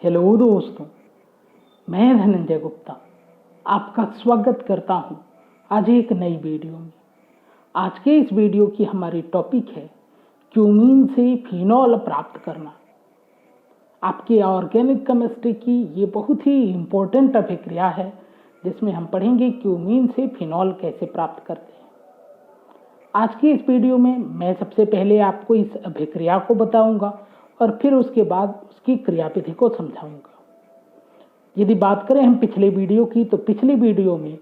Hello दोस्तों, मैं धनंजय गुप्ता आपका स्वागत करता हूं आज एक नई वीडियो में। आज के इस वीडियो की हमारी टॉपिक है क्यूमीन से फिनॉल प्राप्त करना। आपके ऑर्गेनिक केमिस्ट्री की ये बहुत ही इम्पोर्टेंट अभिक्रिया है जिसमें हम पढ़ेंगे क्यूमीन से फिनॉल कैसे प्राप्त करते हैं। आज की इस वीडियो में मैं सबसे पहले आपको इस अभिक्रिया को बताऊंगा और फिर उसके बाद उसकी क्रियाविधि को समझाऊंगा। यदि बात करें हम पिछले वीडियो की, तो पिछली वीडियो में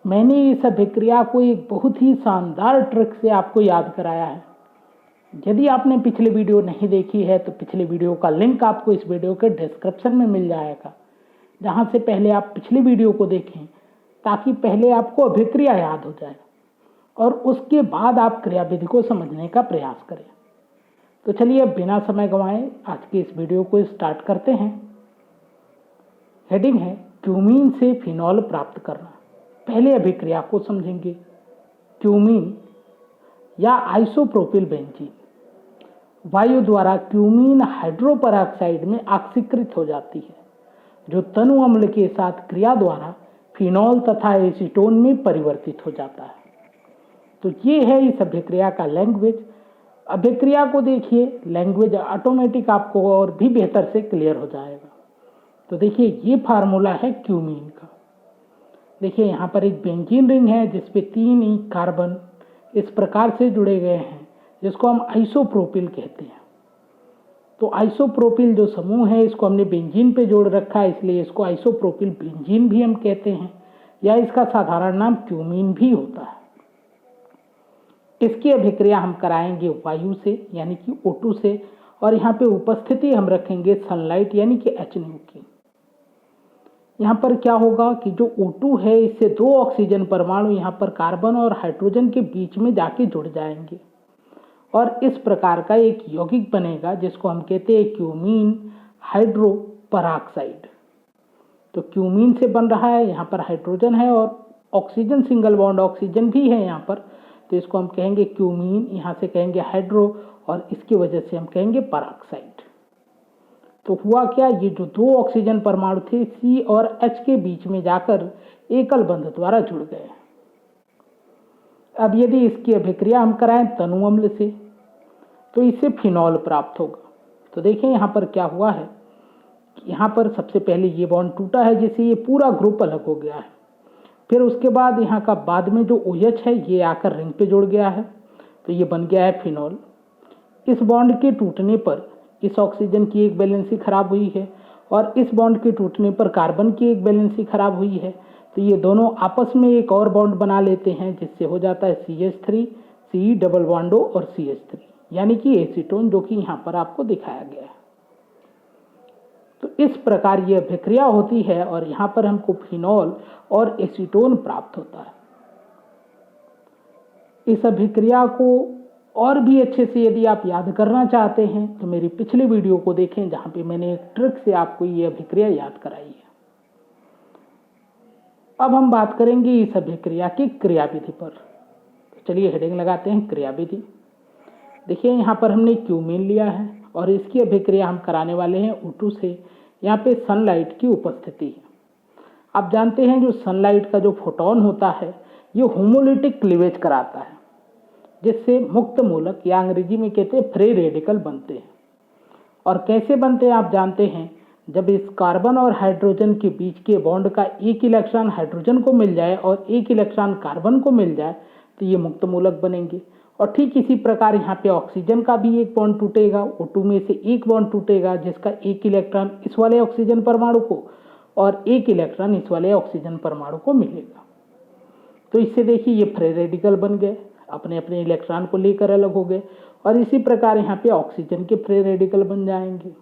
मैंने इस अभिक्रिया को एक बहुत ही शानदार ट्रिक से आपको याद कराया है। यदि आपने पिछली वीडियो नहीं देखी है तो पिछली वीडियो का लिंक आपको इस वीडियो के डिस्क्रिप्शन में मिल जाएगा, जहां से पहले आप पिछली वीडियो को देखें ताकि पहले आपको अभिक्रिया याद हो जाए और उसके बाद आप क्रियाविधि को समझने का प्रयास करें। तो चलिए अब बिना समय गंवाए आज की इस वीडियो को स्टार्ट करते हैं। हेडिंग है क्यूमीन से फिनॉल प्राप्त करना। पहले अभिक्रिया को समझेंगे। क्यूमीन या आइसोप्रोपिल बेंजीन वायु द्वारा क्यूमीन हाइड्रोपरऑक्साइड में ऑक्सीकृत हो जाती है, जो तनु अम्ल के साथ क्रिया द्वारा फिनॉल तथा एसीटोन में परिवर्तित हो जाता है। तो ये है इस अभिक्रिया का लैंग्वेज। अभिक्रिया को देखिए, लैंग्वेज ऑटोमेटिक आपको और भी बेहतर से क्लियर हो जाएगा। तो देखिए ये फार्मूला है क्यूमीन का। देखिए यहाँ पर एक बेंजीन रिंग है जिसपे 3 कार्बन इस प्रकार से जुड़े गए हैं, जिसको हम आइसोप्रोपिल कहते हैं। तो आइसोप्रोपिल जो समूह है इसको हमने बेंजीन पे जोड़ रखा है, इसलिए इसको आइसोप्रोपिल बेंजीन भी हम कहते हैं, या इसका साधारण नाम क्यूमीन भी होता है। इसकी अभिक्रिया हम कराएंगे वायु से यानी कि O2 से, और यहाँ पे उपस्थिति हम रखेंगे सनलाइट यानी कि HNO की। यहाँ पर क्या होगा कि जो O2 है इससे 2 ऑक्सीजन परमाणु यहाँ पर कार्बन और हाइड्रोजन के बीच में जाके जुड़ जाएंगे और इस प्रकार का एक यौगिक बनेगा जिसको हम कहते हैं क्यूमीन हाइड्रोपरऑक्साइड। तो क्यूमीन से बन रहा है, यहाँ पर हाइड्रोजन है और ऑक्सीजन सिंगल बॉन्ड ऑक्सीजन भी है यहाँ पर, तो इसको हम कहेंगे क्यूमीन, यहाँ से कहेंगे हाइड्रो और इसकी वजह से हम कहेंगे परऑक्साइड। तो हुआ क्या, ये जो 2 ऑक्सीजन परमाणु थे C और H के बीच में जाकर एकल बंध द्वारा जुड़ गए। अब यदि इसकी अभिक्रिया हम कराएं तनु अम्ल से तो इससे फिनॉल प्राप्त होगा। तो देखिए यहाँ पर क्या हुआ है, यहाँ पर सबसे पहले ये बॉन्ड टूटा है जिससे ये पूरा ग्रुप अलग हो गया है। फिर उसके बाद यहाँ का बाद में जो OH है ये आकर रिंग पे जुड़ गया है, तो ये बन गया है फिनॉल। इस बॉन्ड के टूटने पर इस ऑक्सीजन की एक वैलेंसी खराब हुई है और इस बॉन्ड के टूटने पर कार्बन की एक वैलेंसी खराब हुई है, तो ये दोनों आपस में एक और बॉन्ड बना लेते हैं जिससे हो जाता है CH3 C double bond O और CH3 यानी कि एसीटोन, जो कि यहाँ पर आपको दिखाया गया है। तो इस प्रकार ये अभिक्रिया होती है और यहाँ पर हमको फिनॉल और एसीटोन प्राप्त होता है। इस अभिक्रिया को और भी अच्छे से यदि आप याद करना चाहते हैं तो मेरी पिछली वीडियो को देखें, जहां पे मैंने एक ट्रिक से आपको ये अभिक्रिया याद कराई है। अब हम बात करेंगे इस अभिक्रिया की क्रियाविधि पर। तो चलिए हेडिंग लगाते हैं क्रियाविधि। देखिए यहाँ पर हमने क्यूमीन लिया है और इसकी अभिक्रिया हम कराने वाले हैं O2 से। यहाँ पे सनलाइट की उपस्थिति है। आप जानते हैं जो सनलाइट का जो फोटोन होता है ये होमोलिटिक क्लीवेज कराता है, जिससे मुक्त मूलक या अंग्रेजी में कहते हैं फ्री रेडिकल बनते हैं। और कैसे बनते हैं आप जानते हैं, जब इस कार्बन और हाइड्रोजन के बीच के बॉन्ड का एक इलेक्ट्रॉन हाइड्रोजन को मिल जाए और एक इलेक्ट्रॉन कार्बन को मिल जाए तो ये मुक्त मूलक बनेंगे। और ठीक इसी प्रकार यहाँ पे ऑक्सीजन का भी एक बॉन्ड टूटेगा, O2 में से एक बॉन्ड टूटेगा जिसका एक इलेक्ट्रॉन इस वाले ऑक्सीजन परमाणु को और एक इलेक्ट्रॉन इस वाले ऑक्सीजन परमाणु को मिलेगा। तो इससे देखिए ये फ्री रेडिकल बन गए, अपने अपने इलेक्ट्रॉन को लेकर अलग हो गए और इसी प्रकार यहाँ पे ऑक्सीजन के फ्री रेडिकल बन जाएंगे।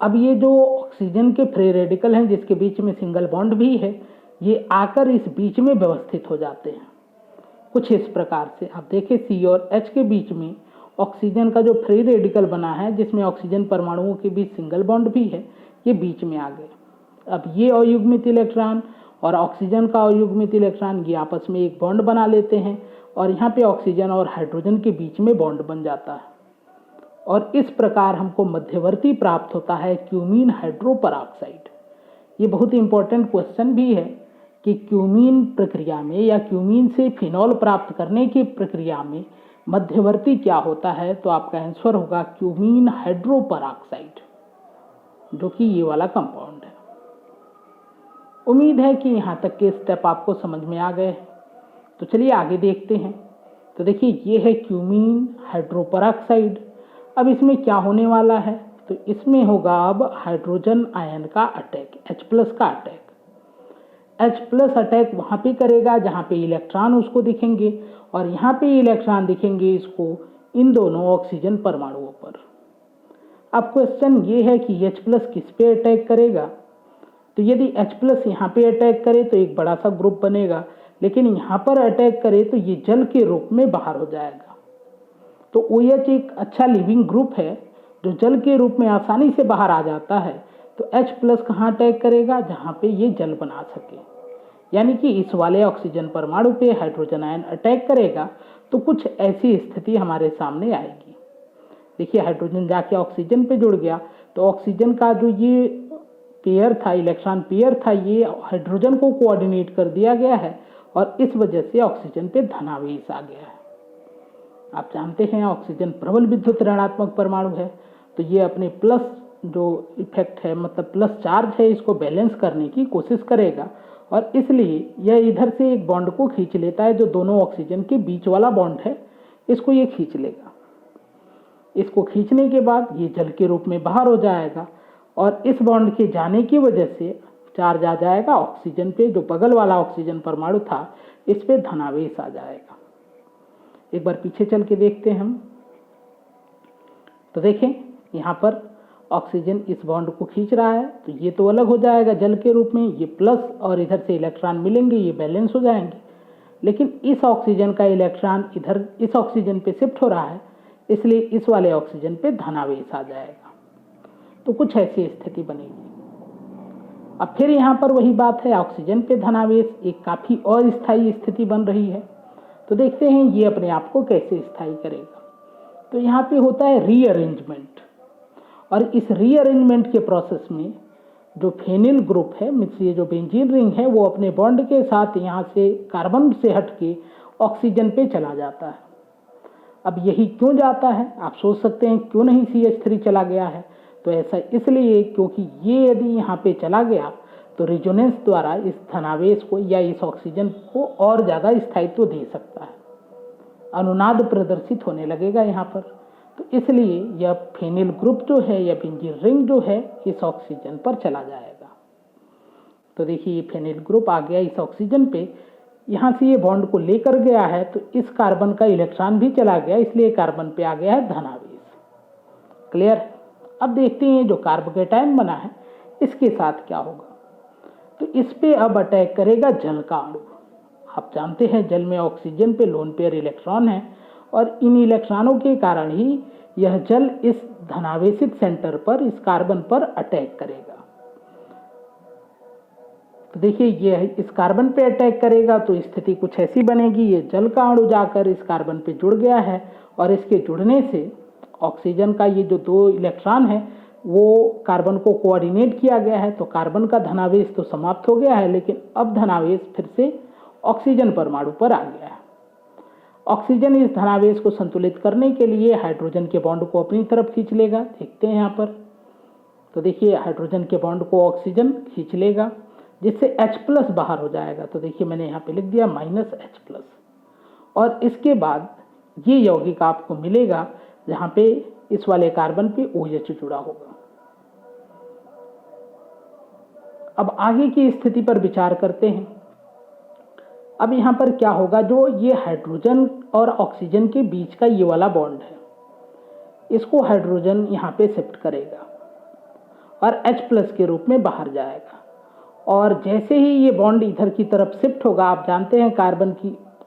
अब ये जो ऑक्सीजन के फ्री रेडिकल हैं जिसके बीच में सिंगल बॉन्ड भी है, ये आकर इस बीच में व्यवस्थित हो जाते हैं कुछ इस प्रकार से। आप देखें C और H के बीच में ऑक्सीजन का जो फ्री रेडिकल बना है जिसमें ऑक्सीजन परमाणुओं के बीच सिंगल बॉन्ड भी है, ये बीच में आ गए। अब ये अयुग्मित इलेक्ट्रॉन और ऑक्सीजन का अयुग्मित इलेक्ट्रॉन ये आपस में एक बॉन्ड बना लेते हैं और यहाँ पे ऑक्सीजन और हाइड्रोजन के बीच में बॉन्ड बन जाता है और इस प्रकार हमको मध्यवर्ती प्राप्त होता है क्यूमीन हाइड्रोपरऑक्साइड। ये बहुत ही इंपॉर्टेंट क्वेश्चन भी है कि क्यूमीन प्रक्रिया में या क्यूमीन से फिनॉल प्राप्त करने की प्रक्रिया में मध्यवर्ती क्या होता है, तो आपका आंसर होगा क्यूमीन हाइड्रोपरऑक्साइड, जो कि ये वाला कंपाउंड है। उम्मीद है कि यहाँ तक के स्टेप आपको समझ में आ गए। तो चलिए आगे देखते हैं। तो देखिए ये है क्यूमीन हाइड्रोपरऑक्साइड। अब इसमें क्या होने वाला है, तो इसमें होगा अब हाइड्रोजन आयन का अटैक, H+ का अटैक। H+ अटैक वहाँ पे करेगा जहाँ पे इलेक्ट्रॉन उसको दिखेंगे, और यहाँ पे इलेक्ट्रॉन दिखेंगे इसको इन दोनों ऑक्सीजन परमाणुओं पर। अब क्वेश्चन ये है कि H+ किस पे अटैक करेगा, तो यदि H+ यहाँ पे अटैक करे तो एक बड़ा सा ग्रुप बनेगा, लेकिन यहाँ पर अटैक करे तो ये जल के रूप में बाहर हो जाएगा। तो OH एक अच्छा लिविंग ग्रुप है जो जल के रूप में आसानी से बाहर आ जाता है। तो H+ कहाँ अटैक करेगा, जहाँ पे ये जल बना सके, यानी कि इस वाले ऑक्सीजन परमाणु पे हाइड्रोजन आयन अटैक करेगा। तो कुछ ऐसी स्थिति हमारे सामने आएगी। देखिए हाइड्रोजन जाके ऑक्सीजन पे जुड़ गया, तो ऑक्सीजन का जो ये पेयर था, इलेक्ट्रॉन पेयर था, ये हाइड्रोजन को कोऑर्डिनेट कर दिया गया है, और इस वजह से ऑक्सीजन पे धनावेश आ गया है। आप जानते हैं ऑक्सीजन प्रबल विद्युत ऋणात्मक परमाणु है, तो ये अपने प्लस जो इफेक्ट है, मतलब प्लस चार्ज है, इसको बैलेंस करने की कोशिश करेगा, और इसलिए यह इधर से एक बॉन्ड को खींच लेता है जो दोनों ऑक्सीजन के बीच वाला बॉन्ड है, इसको ये खींच लेगा। इसको खींचने के बाद ये जल के रूप में बाहर हो जाएगा, और इस बॉन्ड के जाने की वजह से चार्ज आ जाएगा ऑक्सीजन पे, जो बगल वाला ऑक्सीजन परमाणु था इस पे धनावेश आ जाएगा। एक बार पीछे चल के देखते हैं हम। तो देखें यहाँ पर ऑक्सीजन इस बॉन्ड को खींच रहा है, तो ये तो अलग हो जाएगा जल के रूप में, ये प्लस और इधर से इलेक्ट्रॉन मिलेंगे, ये बैलेंस हो जाएंगे। लेकिन इस ऑक्सीजन का इलेक्ट्रॉन इधर इस ऑक्सीजन पे शिफ्ट हो रहा है, इसलिए इस वाले ऑक्सीजन पे धनावेश आ जाएगा। तो कुछ ऐसी स्थिति बनेगी। अब फिर यहाँ पर वही बात है, ऑक्सीजन पे धनावेश एक काफ़ी अस्थायी स्थिति बन रही है। तो देखते हैं ये अपने आप को कैसे स्थायी करेगा। तो यहाँ पे होता है रीअरेंजमेंट, और इस रीअरेंजमेंट के प्रोसेस में जो फेनिल ग्रुप है, मीन्स ये जो बेंजीन रिंग है, वो अपने बॉन्ड के साथ यहाँ से कार्बन से हट के ऑक्सीजन पे चला जाता है। अब यही क्यों जाता है, आप सोच सकते हैं क्यों नहीं CH3 चला गया है। तो ऐसा इसलिए क्योंकि ये यदि यहाँ पे चला गया तो रिजोनेंस द्वारा इस धनावेश को या इस ऑक्सीजन को और ज़्यादा स्थायित्व दे सकता है, अनुनाद प्रदर्शित होने लगेगा यहाँ पर। तो इसलिए यह फेनिल ग्रुप जो है या बेंजीन रिंग जो है इस ऑक्सीजन पर चला जाएगा। तो देखिए ये फेनिल ग्रुप आ गया इस ऑक्सीजन पे, यहाँ से ये बॉन्ड को लेकर गया है, तो इस कार्बन का इलेक्ट्रॉन भी चला गया, इसलिए कार्बन पे आ गया है धनावेश। क्लियर। अब देखते हैं जो कार्बोकेटायन बना है इसके साथ क्या होगा। तो इस पे अब अटैक करेगा जल का अणु। आप जानते हैं जल में ऑक्सीजन पे लोन पेयर इलेक्ट्रॉन है, और इन इलेक्ट्रॉनों के कारण ही यह जल इस धनावेशित सेंटर पर, इस कार्बन पर अटैक करेगा। तो देखिए ये इस कार्बन पे अटैक करेगा, तो स्थिति कुछ ऐसी बनेगी, ये जल का अणु जाकर इस कार्बन पे जुड़ गया है, और इसके जुड़ने से ऑक्सीजन का ये जो 2 इलेक्ट्रॉन है वो कार्बन को कोऑर्डिनेट किया गया है, तो कार्बन का धनावेश तो समाप्त हो गया है, लेकिन अब धनावेश फिर से ऑक्सीजन परमाणु पर आ गया है। ऑक्सीजन इस धनावेश को संतुलित करने के लिए हाइड्रोजन के बॉन्ड को अपनी तरफ खींच लेगा। देखते हैं यहाँ पर। तो देखिए हाइड्रोजन के बॉन्ड को ऑक्सीजन खींच लेगा, जिससे H+ बाहर हो जाएगा। तो देखिए मैंने यहाँ पे लिख दिया -H+, और इसके बाद ये यौगिक आपको मिलेगा जहाँ पे इस वाले कार्बन पे OH जुड़ा होगा। अब आगे की स्थिति पर विचार करते हैं। अब यहाँ पर क्या होगा, जो ये हाइड्रोजन और ऑक्सीजन के बीच का ये वाला बॉन्ड है, इसको हाइड्रोजन यहाँ पे शिफ्ट करेगा और H+ के रूप में बाहर जाएगा। और जैसे ही ये बॉन्ड इधर की तरफ शिफ्ट होगा, आप जानते हैं कार्बन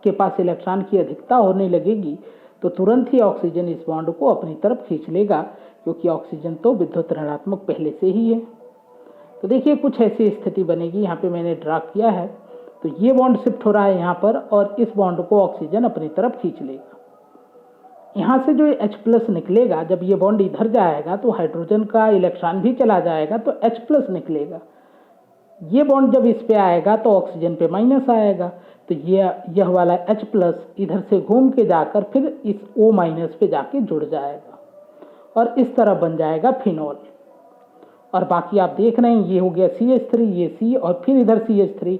के पास इलेक्ट्रॉन की अधिकता होने लगेगी, तो तुरंत ही ऑक्सीजन इस बॉन्ड को अपनी तरफ खींच लेगा, क्योंकि ऑक्सीजन तो विद्युत ऋणात्मक पहले से ही है। तो देखिए कुछ ऐसी स्थिति बनेगी, यहाँ पे मैंने ड्रा किया है। तो ये बॉन्ड शिफ्ट हो रहा है यहाँ पर, और इस बॉन्ड को ऑक्सीजन अपनी तरफ खींच लेगा। यहाँ से जो H प्लस निकलेगा, जब ये बॉन्ड इधर जाएगा तो हाइड्रोजन का इलेक्ट्रॉन भी चला जाएगा तो H प्लस निकलेगा। ये बॉन्ड जब इस पे आएगा तो ऑक्सीजन पे माइनस आएगा, तो यह वाला H प्लस इधर से घूम के जाकर फिर इस O माइनस पे जाके जुड़ जाएगा और इस तरह बन जाएगा फिनॉल। और बाकी आप देख रहे हैं ये हो गया CH3, ये C और फिर इधर CH3।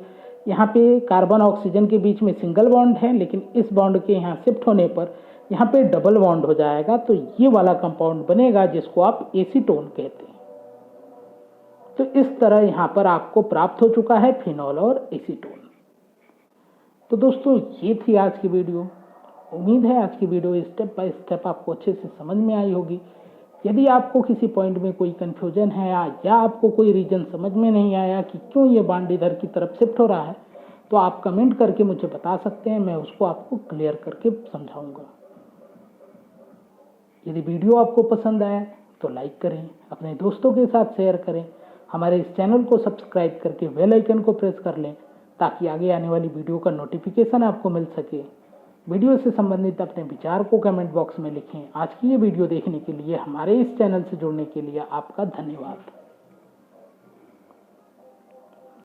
यहाँ पे कार्बन ऑक्सीजन के बीच में सिंगल बॉन्ड है, लेकिन इस बॉन्ड के यहाँ शिफ्ट होने पर यहाँ पे डबल बॉन्ड हो जाएगा, तो ये वाला कंपाउंड बनेगा जिसको आप एसीटोन कहते हैं। तो इस तरह यहाँ पर आपको प्राप्त हो चुका है फिनॉल और एसीटोन। तो दोस्तों ये थी आज की वीडियो। उम्मीद है आज की वीडियो स्टेप बाय स्टेप आपको अच्छे से समझ में आई होगी। यदि आपको किसी पॉइंट में कोई कन्फ्यूजन है या आपको कोई रीजन समझ में नहीं आया कि क्यों ये बॉन्ड इधर की तरफ शिफ्ट हो रहा है, तो आप कमेंट करके मुझे बता सकते हैं, मैं उसको आपको क्लियर करके समझाऊंगा। यदि वीडियो आपको पसंद आया तो लाइक करें, अपने दोस्तों के साथ शेयर करें, हमारे इस चैनल को सब्सक्राइब करके बेल आइकन को प्रेस कर लें ताकि आगे आने वाली वीडियो का नोटिफिकेशन आपको मिल सके। वीडियो से संबंधित अपने विचार को कमेंट बॉक्स में लिखें। आज की ये वीडियो देखने के लिए, हमारे इस चैनल से जुड़ने के लिए आपका धन्यवाद।